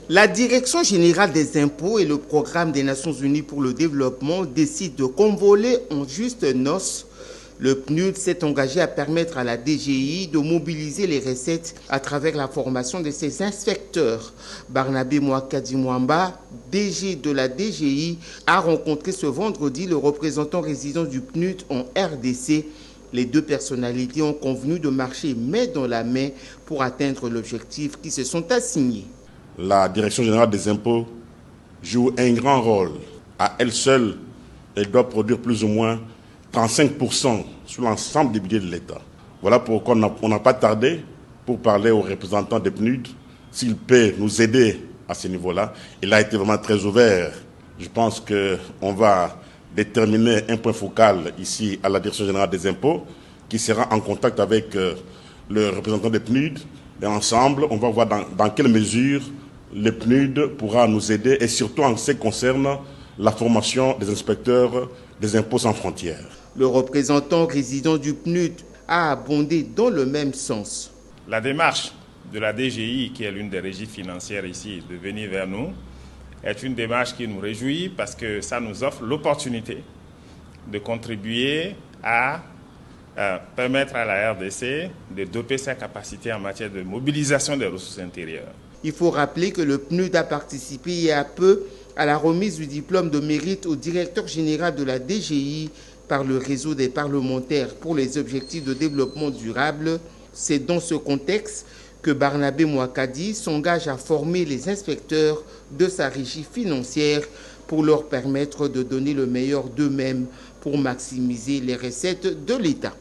La Direction générale des impôts et le Programme des Nations unies pour le développement décident de convoler en juste noces. Le PNUD s'est engagé à permettre à la DGI de mobiliser les recettes à travers la formation de ses inspecteurs. Barnabé Mouakadi Mwamba, DG de la DGI, a rencontré ce vendredi le représentant résident du PNUD en RDC. Les deux personnalités ont convenu de marcher main dans la main pour atteindre l'objectif qui se sont assignés. La Direction générale des impôts joue un grand rôle. À elle seule, elle doit produire plus ou moins 35% sur l'ensemble des budgets de l'État. Voilà pourquoi on n'a pas tardé pour parler aux représentants des PNUD s'ils peuvent nous aider à ce niveau-là. Il a été vraiment très ouvert. Je pense qu'on va déterminer un point focal ici à la Direction générale des impôts qui sera en contact avec le représentant des PNUD. Et ensemble, on va voir dans quelle mesure le PNUD pourra nous aider et surtout en ce qui concerne la formation des inspecteurs des impôts sans frontières. Le représentant résident du PNUD a abondé dans le même sens. La démarche de la DGI, qui est l'une des régies financières ici, de venir vers nous, est une démarche qui nous réjouit parce que ça nous offre l'opportunité de contribuer à permettre à la RDC de doper sa capacité en matière de mobilisation des ressources intérieures. Il faut rappeler que le PNUD a participé il y a peu à la remise du diplôme de mérite au directeur général de la DGI par le réseau des parlementaires pour les objectifs de développement durable. C'est dans ce contexte que Barnabé Mouakadi s'engage à former les inspecteurs de sa régie financière pour leur permettre de donner le meilleur d'eux-mêmes pour maximiser les recettes de l'État.